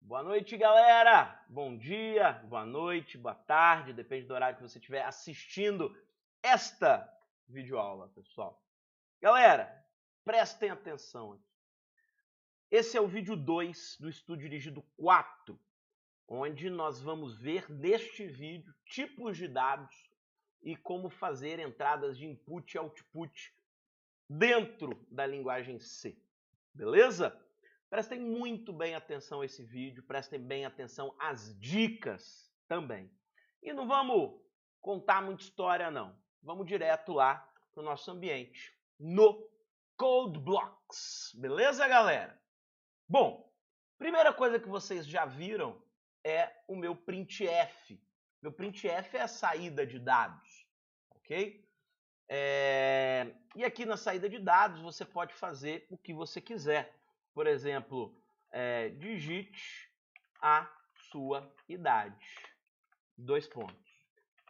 Boa noite, galera! Bom dia, boa noite, boa tarde, depende do horário que você estiver assistindo esta videoaula, pessoal. Galera, prestem atenção aqui. Esse é o vídeo 2 do Estudo Dirigido 4, onde nós vamos ver neste vídeo tipos de dados e como fazer entradas de input e output dentro da linguagem C, beleza? Prestem muito bem atenção a esse vídeo, prestem bem atenção às dicas também. E não vamos contar muita história, não. Vamos direto lá para o nosso ambiente, no Code Blocks. Beleza, galera? Bom, primeira coisa que vocês já viram é o meu printf. Meu printf é a saída de dados, ok? E aqui na saída de dados você pode fazer o que você quiser. Por exemplo, digite a sua idade. 2 pontos.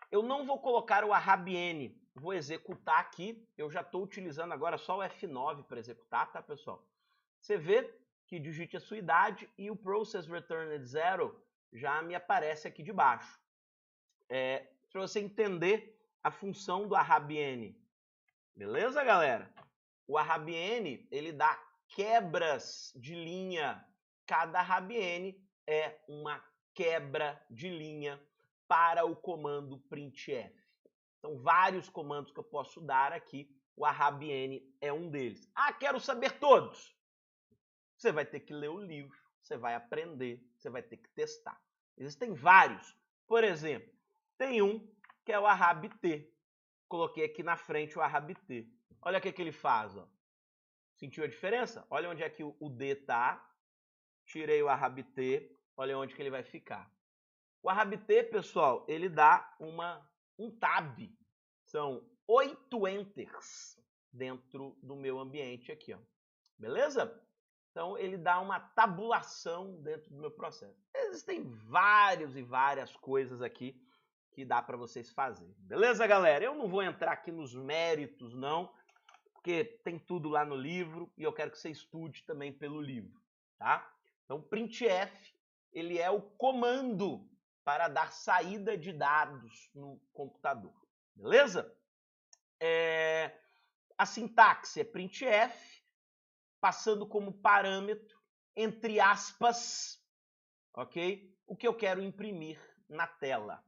Eu não vou colocar o arrabiene, vou executar aqui. Eu já estou utilizando agora só o F9 para executar, tá, pessoal? Você vê que digite a sua idade e o process returned zero já me aparece aqui de baixo. Para você entender a função do arrabiene. Beleza, galera? O arrabiene, ele dá quebras de linha. Cada arrabiene é uma quebra de linha para o comando printf. Então, vários comandos que eu posso dar aqui, o arrabiene é um deles. Ah, quero saber todos. Você vai ter que ler o livro, você vai aprender, você vai ter que testar. Existem vários. Por exemplo, tem um que é o arrabT. Coloquei aqui na frente o arrabT. Olha o que ele faz, ó. Sentiu a diferença? Olha onde é que o D está. Tirei o arrabT. Olha onde que ele vai ficar. O arrabT, pessoal, ele dá um tab. São 8 enters dentro do meu ambiente aqui, ó. Beleza? Então, ele dá uma tabulação dentro do meu processo. Existem vários e várias coisas aqui que dá para vocês fazerem. Beleza, galera? Eu não vou entrar aqui nos méritos, não, porque tem tudo lá no livro e eu quero que você estude também pelo livro, tá? Então, printf, ele é o comando para dar saída de dados no computador, beleza? A sintaxe é printf, passando como parâmetro, entre aspas, ok? O que eu quero imprimir na tela.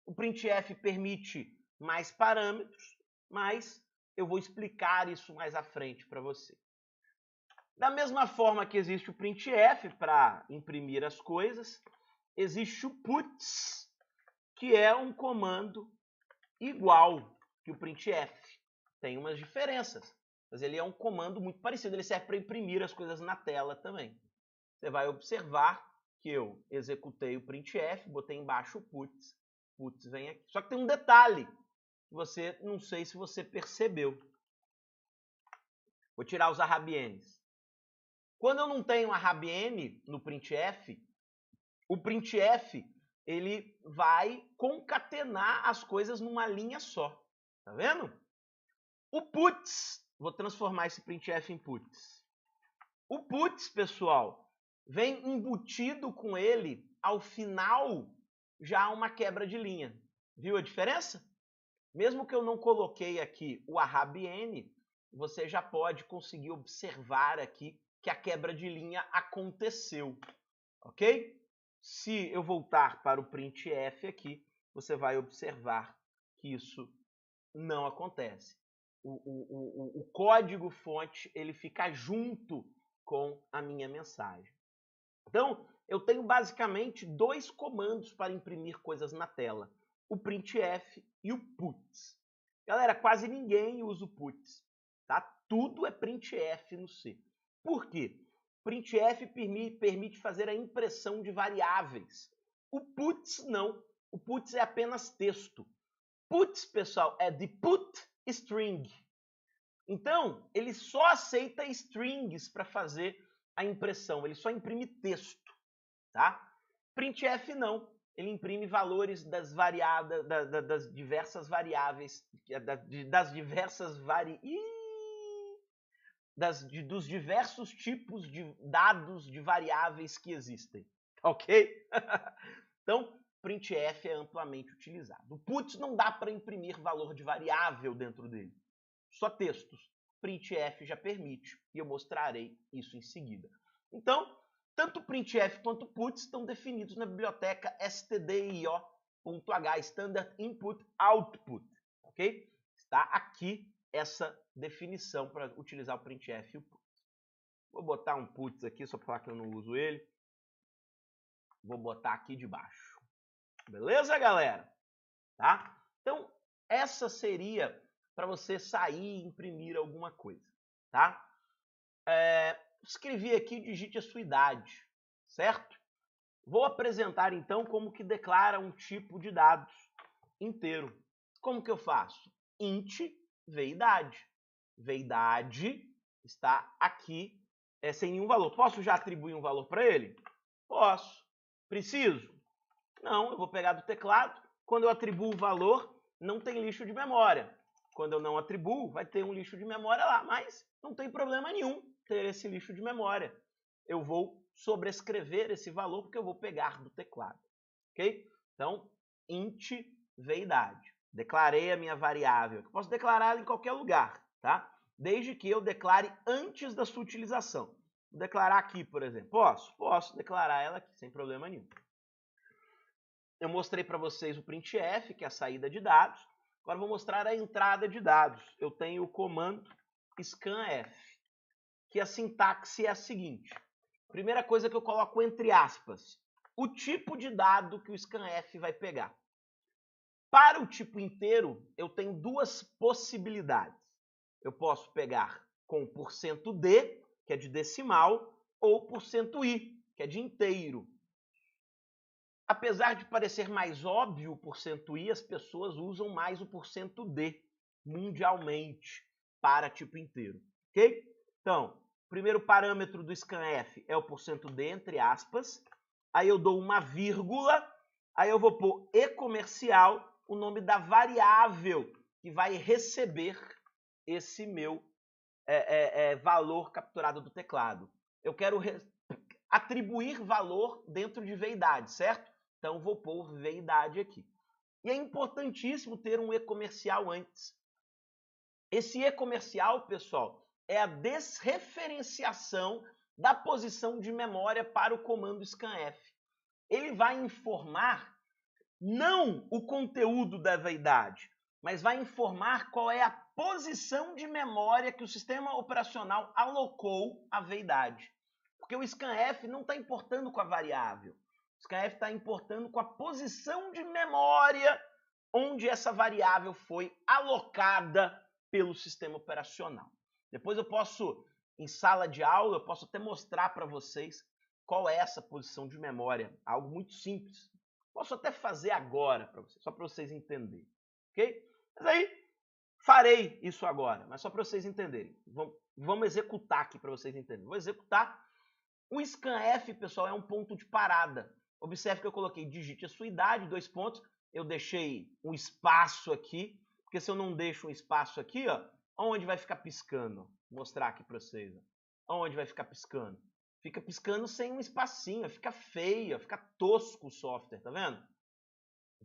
O printf permite mais parâmetros, mas eu vou explicar isso mais à frente para você. Da mesma forma que existe o printf para imprimir as coisas, existe o puts, que é um comando igual que o printf. Tem umas diferenças, mas ele é um comando muito parecido. Ele serve para imprimir as coisas na tela também. Você vai observar que eu executei o printf, botei embaixo o puts. Puts vem aqui. Só que tem um detalhe que você, não sei se você percebeu. Vou tirar os arrabienes. Quando eu não tenho arrabiene no printf, o printf ele vai concatenar as coisas numa linha só. Tá vendo? O puts, vou transformar esse printf em puts. O puts, pessoal, vem embutido com ele, ao final, já uma quebra de linha. Viu a diferença? Mesmo que eu não coloquei aqui o arrabiene, você já pode conseguir observar aqui que a quebra de linha aconteceu, ok? Se eu voltar para o printf aqui, você vai observar que isso não acontece. O código fonte ele fica junto com a minha mensagem. Então, eu tenho basicamente 2 comandos para imprimir coisas na tela. O printf e o puts. Galera, quase ninguém usa o puts. Tá? Tudo é printf no C. Por quê? Printf permite fazer a impressão de variáveis. O puts não. O puts é apenas texto. Puts, pessoal, é de put string. Então, ele só aceita strings para fazer a impressão. Ele só imprime texto, tá? Printf não. Ele imprime valores das variadas, das diversas variáveis, dos diversos tipos de dados de variáveis que existem. Ok? Então, printf é amplamente utilizado. O puts não dá para imprimir valor de variável dentro dele, só textos. Printf já permite, e eu mostrarei isso em seguida. Então, tanto printf quanto puts estão definidos na biblioteca stdio.h, Standard Input Output, ok? Está aqui essa definição para utilizar o printf e o puts. Vou botar um puts aqui, só para falar que eu não uso ele. Vou botar aqui de baixo. Beleza, galera? Tá? Então, essa seria para você sair e imprimir alguma coisa, tá? Escrevi aqui, digite a sua idade, certo? Vou apresentar, então, como que declara um tipo de dados inteiro. Como que eu faço? Int veidade. Veidade está aqui sem nenhum valor. Posso já atribuir um valor para ele? Posso. Preciso? Não, eu vou pegar do teclado. Quando eu atribuo o valor, não tem lixo de memória. Quando eu não atribuo, vai ter um lixo de memória lá, mas não tem problema nenhum ter esse lixo de memória. Eu vou sobrescrever esse valor porque eu vou pegar do teclado, ok? Então, int veidade. Declarei a minha variável. Eu posso declarar ela em qualquer lugar, tá? Desde que eu declare antes da sua utilização. Vou declarar aqui, por exemplo. Posso declarar ela aqui, sem problema nenhum. Eu mostrei para vocês o printf, que é a saída de dados. Agora vou mostrar a entrada de dados. Eu tenho o comando scanf, que a sintaxe é a seguinte. Primeira coisa que eu coloco entre aspas, o tipo de dado que o scanf vai pegar. Para o tipo inteiro, eu tenho duas possibilidades. Eu posso pegar com %d, que é de decimal, ou %i, que é de inteiro. Apesar de parecer mais óbvio o %i, as pessoas usam mais o %d mundialmente para tipo inteiro, ok? Então, o primeiro parâmetro do scanf é o %d, entre aspas. Aí eu dou uma vírgula, aí eu vou pôr e comercial, o nome da variável que vai receber esse meu valor capturado do teclado. Eu quero atribuir valor dentro de veidade, certo? Então, vou pôr veidade aqui. E é importantíssimo ter um e-comercial antes. Esse e-comercial, pessoal, é a desreferenciação da posição de memória para o comando scanf. Ele vai informar não o conteúdo da veidade, mas vai informar qual é a posição de memória que o sistema operacional alocou à veidade. Porque o scanf não está importando com a variável. O scanf está importando com a posição de memória onde essa variável foi alocada pelo sistema operacional. Depois eu posso, em sala de aula, eu posso até mostrar para vocês qual é essa posição de memória. Algo muito simples. Posso até fazer agora para vocês, só para vocês entenderem. Ok? Mas aí, farei isso agora, mas só para vocês entenderem. Vamos executar aqui para vocês entenderem. Vou executar. O scanf, pessoal, é um ponto de parada. Observe que eu coloquei digite a sua idade, 2 pontos. Eu deixei um espaço aqui, porque se eu não deixo um espaço aqui, ó, onde vai ficar piscando? Vou mostrar aqui para vocês. Ó. Onde vai ficar piscando? Fica piscando sem um espacinho, fica feio, fica tosco o software, tá vendo?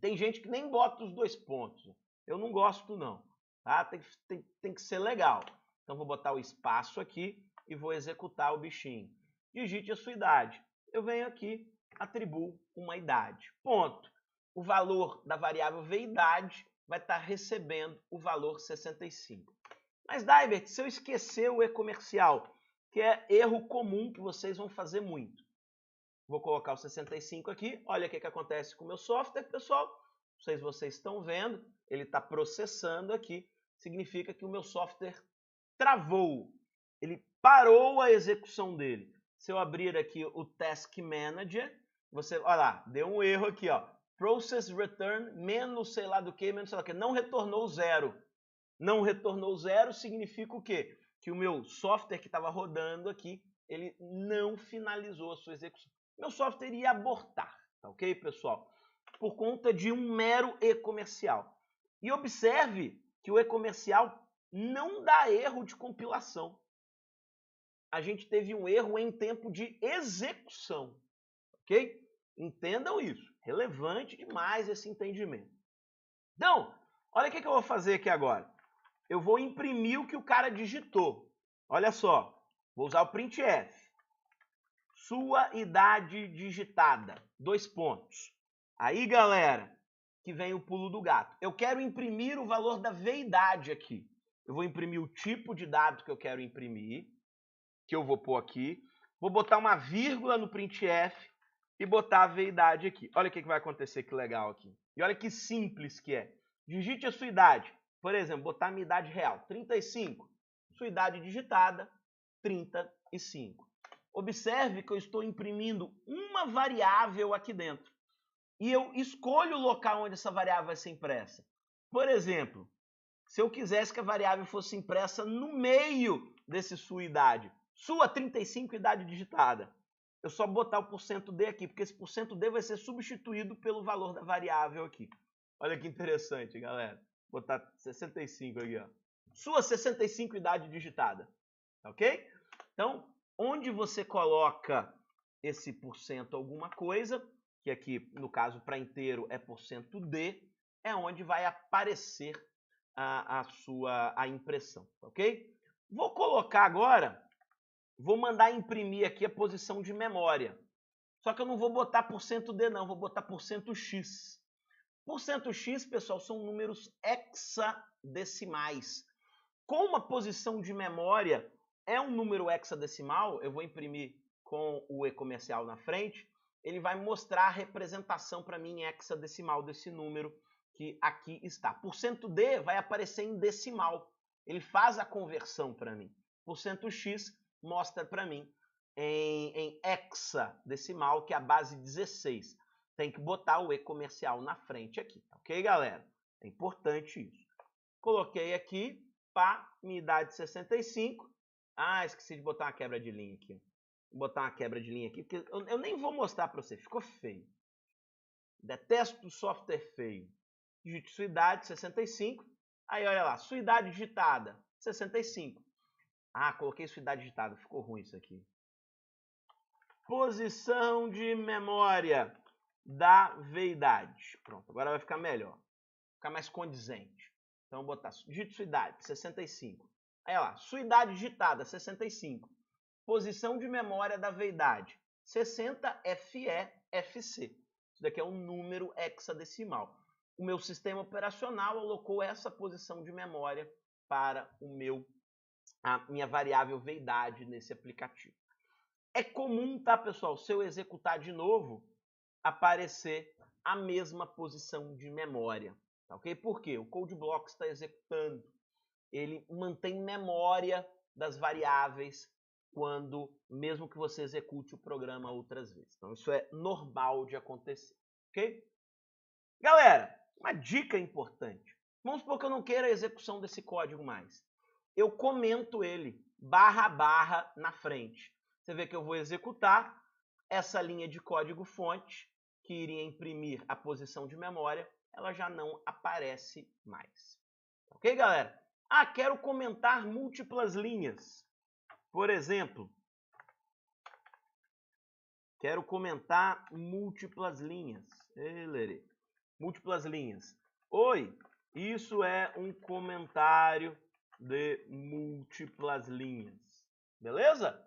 Tem gente que nem bota os 2 pontos. Eu não gosto, não. Tá? Tem que ser legal. Então, vou botar o espaço aqui e vou executar o bichinho. Digite a sua idade. Eu venho aqui, atribuo uma idade. Ponto. O valor da variável veidade vai estar recebendo o valor 65. Mas, Daibert, se eu esquecer o e-comercial, que é erro comum que vocês vão fazer muito. Vou colocar o 65 aqui. Olha o que acontece com o meu software, pessoal. Não sei se vocês estão vendo. Ele está processando aqui. Significa que o meu software travou. Ele parou a execução dele. Se eu abrir aqui o Task Manager, você, olha lá, deu um erro aqui, ó. Process return menos sei lá do que, menos sei lá do que. Não retornou zero. Não retornou zero significa o quê? Que o meu software que estava rodando aqui, ele não finalizou a sua execução. Meu software iria abortar, tá ok, pessoal? Por conta de um mero e-comercial. E observe que o e-comercial não dá erro de compilação. A gente teve um erro em tempo de execução, ok? Entendam isso. Relevante demais esse entendimento. Então, olha o que eu vou fazer aqui agora. Eu vou imprimir o que o cara digitou. Olha só. Vou usar o printf. Sua idade digitada. 2 pontos. Aí, galera, que vem o pulo do gato. Eu quero imprimir o valor da veidade aqui. Eu vou imprimir o tipo de dado que eu quero imprimir, que eu vou pôr aqui. Vou botar uma vírgula no printf e botar a veidade aqui. Olha o que vai acontecer, que legal aqui. E olha que simples que é. Digite a sua idade. Por exemplo, botar a minha idade real, 35. Sua idade digitada, 35. Observe que eu estou imprimindo uma variável aqui dentro. E eu escolho o local onde essa variável vai ser impressa. Por exemplo, se eu quisesse que a variável fosse impressa no meio desse sua idade, sua 35 idade digitada, eu só botar o %d aqui, porque esse %d vai ser substituído pelo valor da variável aqui. Olha que interessante, galera. Vou botar 65 aqui, ó. Sua 65 idade digitada, ok? Então, onde você coloca esse % alguma coisa, que aqui, no caso, para inteiro é %d, é onde vai aparecer a impressão, ok? Vou colocar agora, vou mandar imprimir aqui a posição de memória. Só que eu não vou botar %d não, vou botar %x. %x, pessoal, são números hexadecimais. Como a posição de memória é um número hexadecimal, eu vou imprimir com o e-comercial na frente, ele vai mostrar a representação para mim em hexadecimal desse número que aqui está. %d vai aparecer em decimal. Ele faz a conversão para mim. %x mostra para mim em hexadecimal, que é a base 16. Tem que botar o e-comercial na frente aqui, ok, galera? É importante isso. Coloquei aqui, pá, minha idade 65. Ah, esqueci de botar uma quebra de linha aqui. Vou botar uma quebra de linha aqui, porque eu nem vou mostrar para você, ficou feio. Detesto software feio. Digite sua idade, 65. Aí, olha lá, sua idade digitada, 65. Ah, coloquei sua idade digitada, ficou ruim isso aqui. Posição de memória da veidade. Pronto, agora vai ficar melhor. Ficar mais condizente. Então, vou botar, digite sua idade, 65. Aí, olha lá, sua idade digitada, 65. Posição de memória da veidade, 60FE-FC. Isso daqui é um número hexadecimal. O meu sistema operacional alocou essa posição de memória para a minha variável veidade nesse aplicativo. É comum, tá, pessoal, se eu executar de novo, aparecer a mesma posição de memória. Tá, ok? Por quê? O CodeBlock está executando. Ele mantém memória das variáveis mesmo que você execute o programa outras vezes. Então, isso é normal de acontecer, ok? Galera, uma dica importante. Vamos supor que eu não queira a execução desse código mais. Eu comento ele, // na frente. Você vê que eu vou executar essa linha de código fonte, que iria imprimir a posição de memória, ela já não aparece mais. Ok, galera? Ah, quero comentar múltiplas linhas. Por exemplo, quero comentar múltiplas linhas. Múltiplas linhas. Oi, isso é um comentário de múltiplas linhas. Beleza?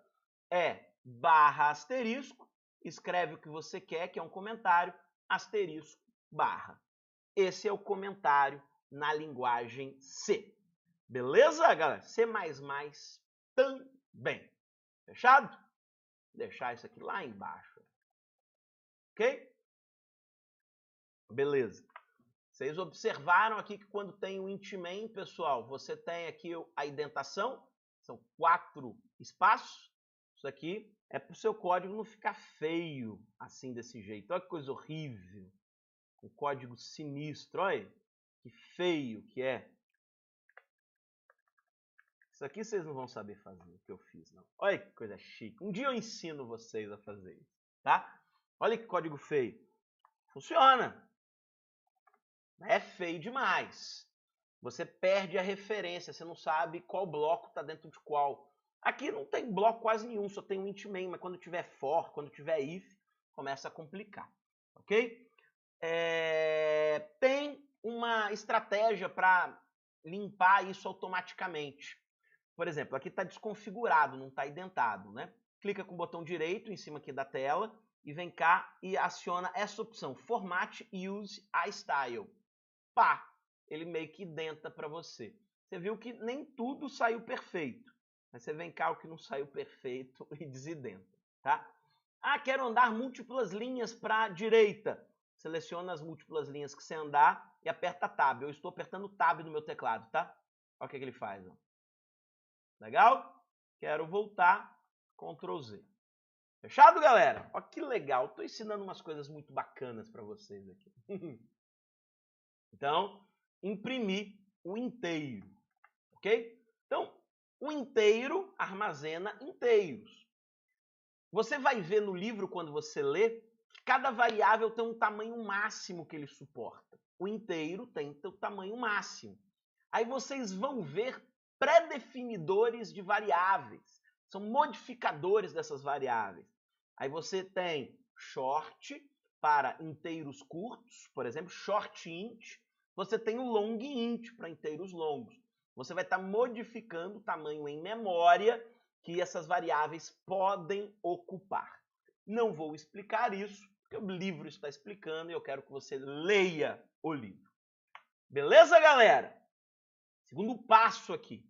É /*, escreve o que você quer, que é um comentário, asterisco, barra. Esse é o comentário na linguagem C. Beleza, galera? C++ também. Fechado? Vou deixar isso aqui lá embaixo. Ok? Beleza. Vocês observaram aqui que quando tem o int main, pessoal, você tem aqui a indentação. São 4 espaços. Isso aqui é para o seu código não ficar feio assim desse jeito. Olha que coisa horrível. Um código sinistro, olha que feio que é. Isso aqui vocês não vão saber fazer o que eu fiz, não. Olha que coisa chique. Um dia eu ensino vocês a fazer isso, tá? Olha que código feio. Funciona. É feio demais. Você perde a referência, você não sabe qual bloco está dentro de qual. Aqui não tem bloco quase nenhum, só tem um int main, mas quando tiver for, quando tiver if, começa a complicar. ok? Tem uma estratégia para limpar isso automaticamente. Por exemplo, aqui está desconfigurado, não está identado, né? Clica com o botão direito em cima aqui da tela e vem cá e aciona essa opção, Format Use iStyle. Pá, ele meio que identa para você. Você viu que nem tudo saiu perfeito, mas você vem cá o que não saiu perfeito e desidenta, tá? Ah, quero andar múltiplas linhas para a direita. Seleciona as múltiplas linhas que você andar e aperta Tab. Eu estou apertando Tab no meu teclado, tá? Olha o que ele faz, ó. Legal? Quero voltar, Ctrl Z. Fechado, galera? Olha que legal. Estou ensinando umas coisas muito bacanas para vocês aqui. Então, imprimir o inteiro, ok? Então, o inteiro armazena inteiros. Você vai ver no livro, quando você lê, que cada variável tem um tamanho máximo que ele suporta. O inteiro tem o tamanho máximo. Aí vocês vão ver pré-definidores de variáveis. São modificadores dessas variáveis. Aí você tem short para inteiros curtos, por exemplo, short int. Você tem o long int para inteiros longos. Você vai estar modificando o tamanho em memória que essas variáveis podem ocupar. Não vou explicar isso, porque o livro está explicando e eu quero que você leia o livro. Beleza, galera? Segundo passo aqui.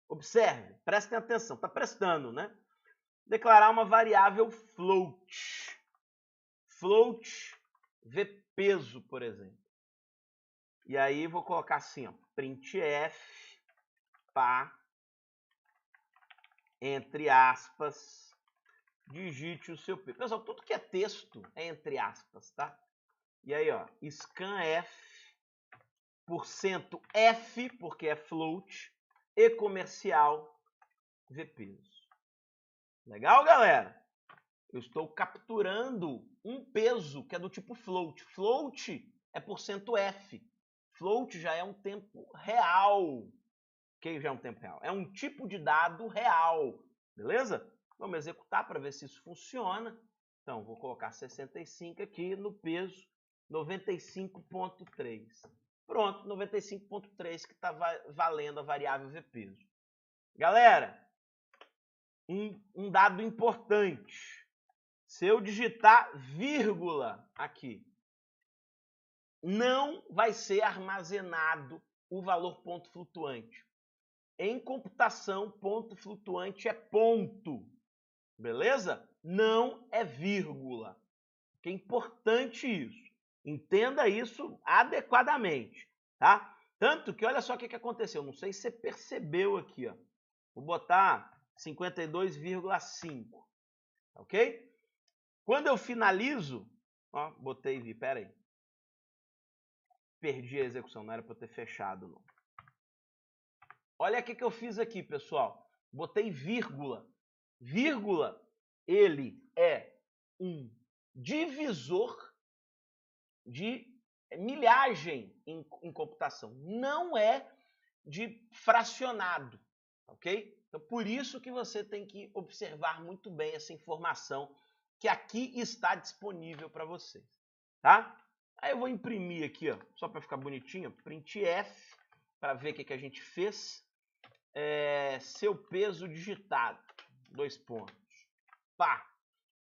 Observe, prestem atenção. Está prestando, né? Declarar uma variável float. Float vpeso, por exemplo. E aí vou colocar assim, ó, printf, pá, entre aspas, digite o seu peso. Pessoal, tudo que é texto é entre aspas, tá? E aí, ó, scanf, %f, porque é float, e comercial, vpeso. Legal, galera? Eu estou capturando um peso que é do tipo float. Float é %f. Float já é um tempo real. Que já é um tempo real. É um tipo de dado real. Beleza? Vamos executar para ver se isso funciona. Então, vou colocar 65 aqui no peso 95.3. Pronto, 95.3 que está valendo a variável vpeso. Galera, um dado importante. Se eu digitar vírgula aqui, não vai ser armazenado o valor ponto flutuante. Em computação, ponto flutuante é ponto. Beleza? Não é vírgula. Que é importante isso. Entenda isso adequadamente, tá? Tanto que olha só o que aconteceu. Não sei se você percebeu aqui, ó. Vou botar 52,5, ok? Quando eu finalizo, ó, botei, pera aí. Perdi a execução, não era para eu ter fechado, não. Olha o que eu fiz aqui, pessoal. Botei vírgula. Vírgula, ele é um divisor de milhagem em computação. Não é de fracionado, ok? Então, por isso que você tem que observar muito bem essa informação que aqui está disponível para vocês, tá? Aí eu vou imprimir aqui, ó, só para ficar bonitinho, printf, para ver o que a gente fez. Seu peso digitado, 2 pontos, pá,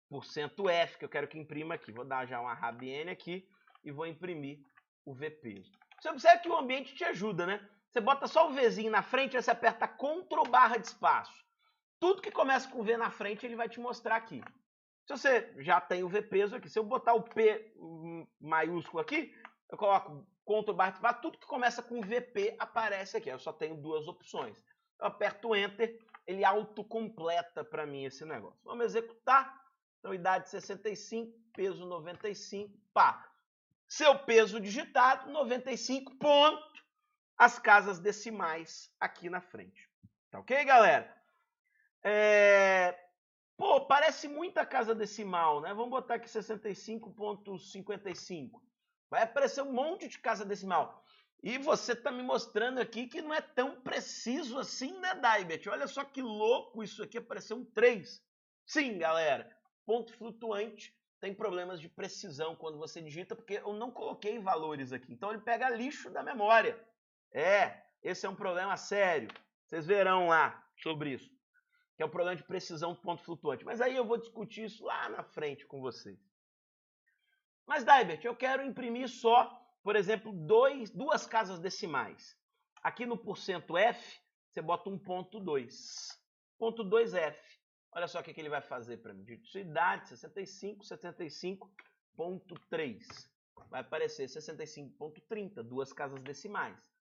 %f, que eu quero que imprima aqui. Vou dar já uma rabn aqui e vou imprimir o vpeso. Você observa que o ambiente te ajuda, né? Você bota só o Vzinho na frente, aí você aperta Ctrl / espaço. Tudo que começa com V na frente, ele vai te mostrar aqui. Se você já tem o vpeso aqui, se eu botar o P maiúsculo aqui, eu coloco Ctrl / espaço, tudo que começa com VP aparece aqui. Eu só tenho duas opções. Eu aperto Enter, ele autocompleta para mim esse negócio. Vamos executar. Então, idade 65, peso 95, pá. Seu peso digitado, 95, ponto, as casas decimais aqui na frente. Tá ok, galera? Pô, parece muita casa decimal, né? Vamos botar aqui 65.55. Vai aparecer um monte de casa decimal. E você está me mostrando aqui que não é tão preciso assim, né, Daibet? Olha só que louco isso aqui, apareceu um 3. Sim, galera, ponto flutuante tem problemas de precisão quando você digita, porque eu não coloquei valores aqui. Então ele pega lixo da memória. Esse é um problema sério. Vocês verão lá sobre isso, que é o problema de precisão do ponto flutuante. Mas aí eu vou discutir isso lá na frente com vocês. Mas, Daibert, eu quero imprimir só, por exemplo, duas casas decimais. Aqui no %F, você bota 1.2. Ponto 2F. Olha só o que ele vai fazer para mim. Sua idade, 65, 75.3. Vai aparecer 65.30, duas casas decimais.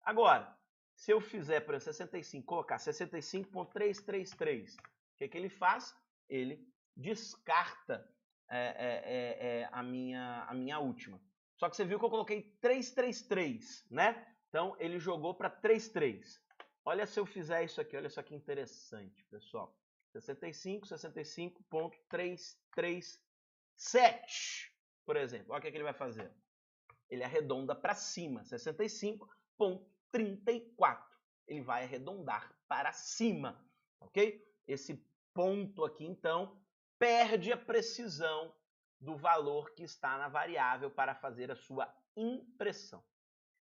Agora, se eu fizer, por exemplo, 65, colocar 65.333, o que ele faz? Ele descarta a minha última. Só que você viu que eu coloquei 333, né? Então, ele jogou para 33. Olha se eu fizer isso aqui, olha só que interessante, pessoal. 65.337, por exemplo. Olha o que ele vai fazer. Ele arredonda para cima, 65.34. Ele vai arredondar para cima, ok? Esse ponto aqui, então, perde a precisão do valor que está na variável para fazer a sua impressão.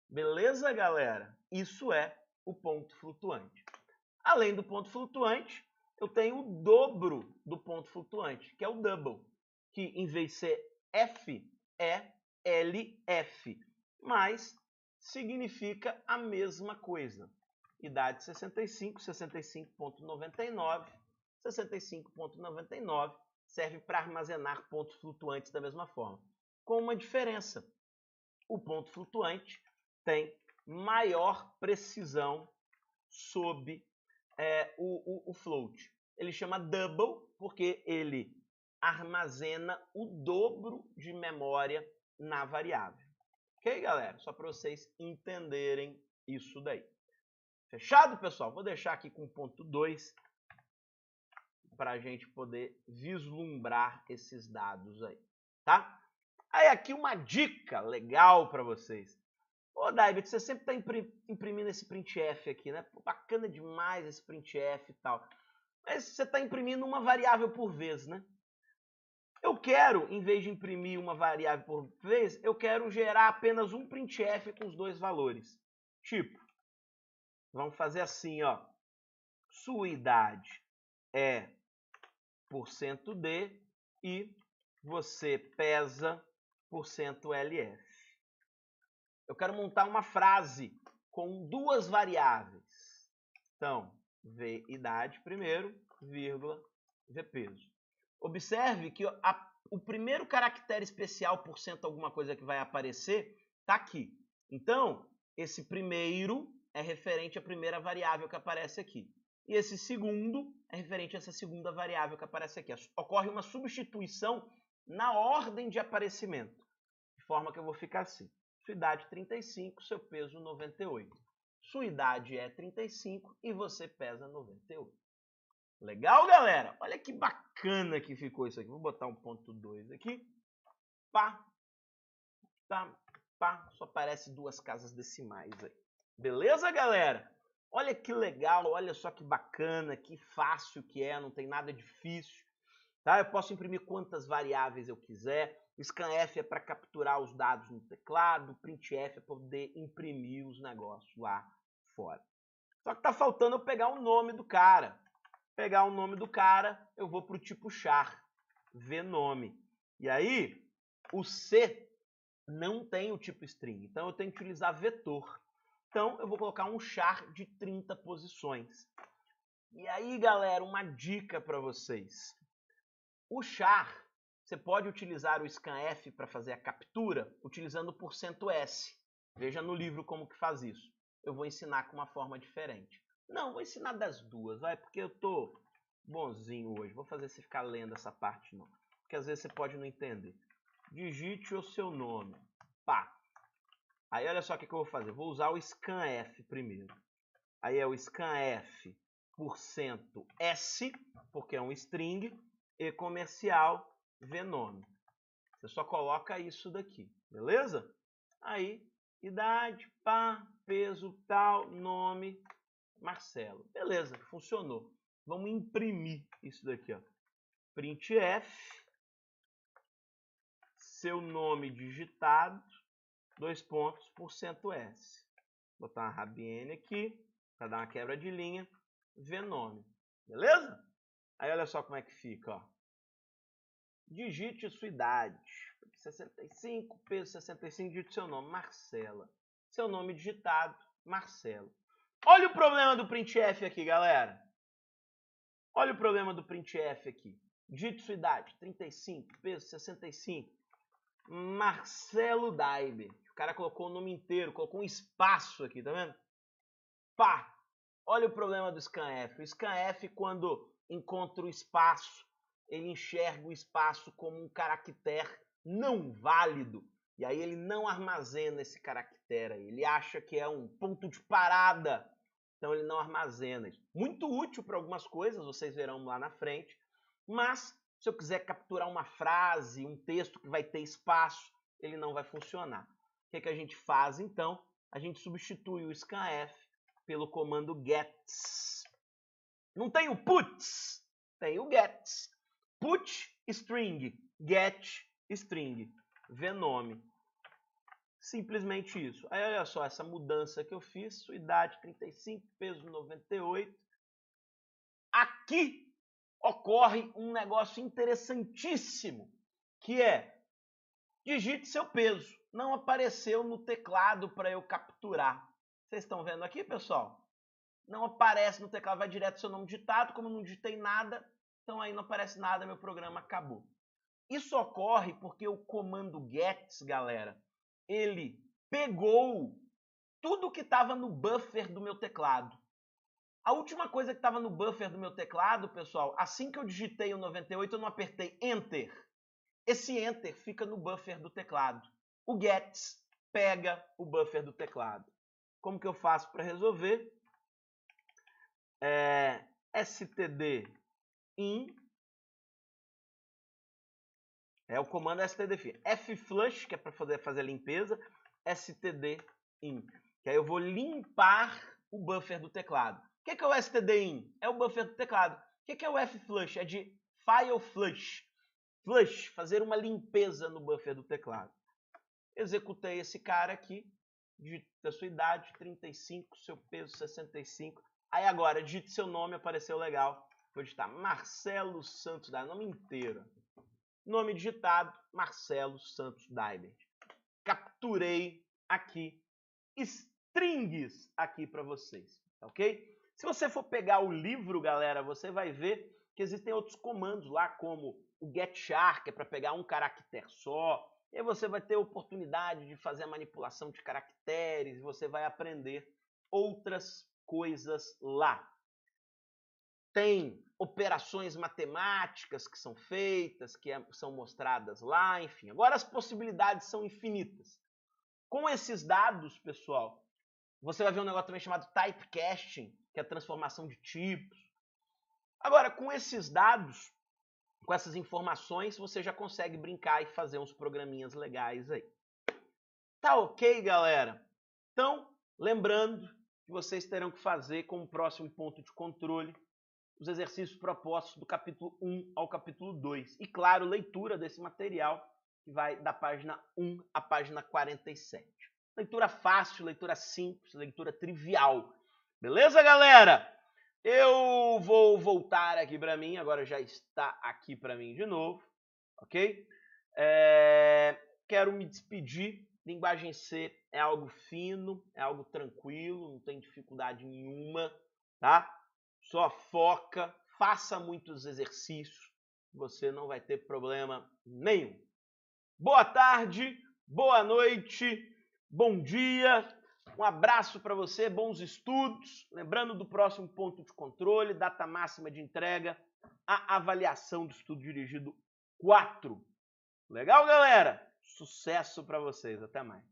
Beleza, galera? Isso é o ponto flutuante. Além do ponto flutuante, eu tenho o dobro do ponto flutuante, que é o double, que em vez de ser F, é LF, mas significa a mesma coisa. Idade 65, 65.99, 65.99 serve para armazenar pontos flutuantes da mesma forma, com uma diferença. O ponto flutuante tem maior precisão sob o float. Ele chama double porque ele armazena o dobro de memória na variável. Ok, galera? Só para vocês entenderem isso daí. Fechado, pessoal? Vou deixar aqui com ponto 2 para a gente poder vislumbrar esses dados aí, tá? Aí aqui uma dica legal para vocês. Ô, Daibert, você sempre está imprimindo esse printf aqui, né? Pô, bacana demais esse printf e tal. Mas você está imprimindo uma variável por vez, né? Eu quero, em vez de imprimir uma variável por vez, eu quero gerar apenas um printf com os dois valores. Tipo, vamos fazer assim, ó. Sua idade é %D e você pesa %LF. Eu quero montar uma frase com duas variáveis. Então, V idade primeiro, vírgula, V peso. Observe que o primeiro caractere especial por cento alguma coisa que vai aparecer está aqui. Então, esse primeiro é referente à primeira variável que aparece aqui. E esse segundo é referente a essa segunda variável que aparece aqui. Ocorre uma substituição na ordem de aparecimento. De forma que eu vou ficar assim. Sua idade 35, seu peso 98. Sua idade é 35 e você pesa 98. Legal, galera? Olha que bacana que ficou isso aqui. Vou botar um ponto 2 aqui. Pá, tá, pá. Só aparece duas casas decimais aí. Beleza, galera? Olha que legal, olha só que bacana, que fácil que é, não tem nada difícil. Tá? Eu posso imprimir quantas variáveis eu quiser. O scanf é para capturar os dados no teclado. O printf é para poder imprimir os negócios lá fora. Só que tá faltando eu pegar o nome do cara. Pegar o nome do cara, eu vou para o tipo char, vnome. E aí, o C não tem o tipo string, então eu tenho que utilizar vetor. Então, eu vou colocar um char de 30 posições. E aí, galera, uma dica para vocês. O char, você pode utilizar o scanf para fazer a captura utilizando o %S. Veja no livro como que faz isso. Eu vou ensinar com uma forma diferente. Não, vou ensinar das duas, vai, porque eu tô bonzinho hoje. Vou fazer você ficar lendo essa parte não, porque às vezes você pode não entender. Digite o seu nome. Pá. Aí olha só o que eu vou fazer. Vou usar o scanf primeiro. Aí é o scanf %S, porque é um string, e comercial vnome. Você só coloca isso daqui, beleza? Aí, idade, pá, peso, tal, nome, Marcelo. Beleza, funcionou. Vamos imprimir isso daqui, ó. Printf seu nome digitado, 2 pontos, %S. Vou botar uma rabiene aqui, para dar uma quebra de linha, vnome. Beleza? Aí olha só como é que fica, ó. Digite sua idade. 65, peso 65, digite seu nome, Marcela. Seu nome digitado, Marcelo. Olha o problema do printf aqui, galera. Olha o problema do printf aqui. Digite sua idade, 35, peso 65. Marcelo Daiber. O cara colocou o nome inteiro, colocou um espaço aqui, tá vendo? Pá! Olha o problema do scanf. O scanf, quando encontra o espaço, ele enxerga o espaço como um caractere não válido. E aí ele não armazena esse caractere aí. Ele acha que é um ponto de parada. Então ele não armazena isso. Muito útil para algumas coisas, vocês verão lá na frente. Mas se eu quiser capturar uma frase, um texto que vai ter espaço, ele não vai funcionar. O que a gente faz então? A gente substitui o scanf pelo comando gets. Não tem o puts, tem o gets. Put string, get string, vnome. Simplesmente isso. Aí olha só essa mudança que eu fiz, sua idade 35, peso 98. Aqui ocorre um negócio interessantíssimo, que é digite seu peso. Não apareceu no teclado para eu capturar. Vocês estão vendo aqui, pessoal? Não aparece no teclado, vai direto seu nome digitado. Como eu não digitei nada, então aí não aparece nada, meu programa acabou. Isso ocorre porque o comando gets, galera, ele pegou tudo que estava no buffer do meu teclado. A última coisa que estava no buffer do meu teclado, pessoal, assim que eu digitei o 98, eu não apertei Enter. Esse Enter fica no buffer do teclado. O gets pega o buffer do teclado. Como que eu faço para resolver? std in é o comando std flush, que é para fazer a limpeza, std in, que aí eu vou limpar o buffer do teclado. O que é o std in? É o buffer do teclado. O que é o flush? É de file flush. Flush, fazer uma limpeza no buffer do teclado. Executei esse cara aqui, digita sua idade, 35, seu peso, 65. Aí agora, digite seu nome, apareceu legal. Vou digitar Marcelo Santos Daiber, nome inteiro. Nome digitado, Marcelo Santos Daiber. Capturei aqui strings aqui para vocês, ok? Se você for pegar o livro, galera, você vai ver que existem outros comandos lá, como o getChar, que é para pegar um caractere só. E aí você vai ter a oportunidade de fazer a manipulação de caracteres, e você vai aprender outras coisas lá. Tem operações matemáticas que são feitas, que são mostradas lá, enfim. Agora as possibilidades são infinitas. Com esses dados, pessoal, você vai ver um negócio também chamado typecasting, que é a transformação de tipos. Agora, com esses dados, com essas informações, você já consegue brincar e fazer uns programinhas legais aí. Tá ok, galera? Então, lembrando que vocês terão que fazer como próximo ponto de controle os exercícios propostos do capítulo 1 ao capítulo 2. E, claro, leitura desse material, que vai da página 1 à página 47. Leitura fácil, leitura simples, leitura trivial. Beleza, galera? Eu vou voltar aqui para mim, agora já está aqui para mim de novo, ok? Quero me despedir. Linguagem C é algo fino, é algo tranquilo, não tem dificuldade nenhuma, tá? Só foca, faça muitos exercícios, você não vai ter problema nenhum. Boa tarde, boa noite, bom dia, um abraço para você, bons estudos. Lembrando do próximo ponto de controle, data máxima de entrega, a avaliação do estudo dirigido 4. Legal, galera? Sucesso para vocês, até mais.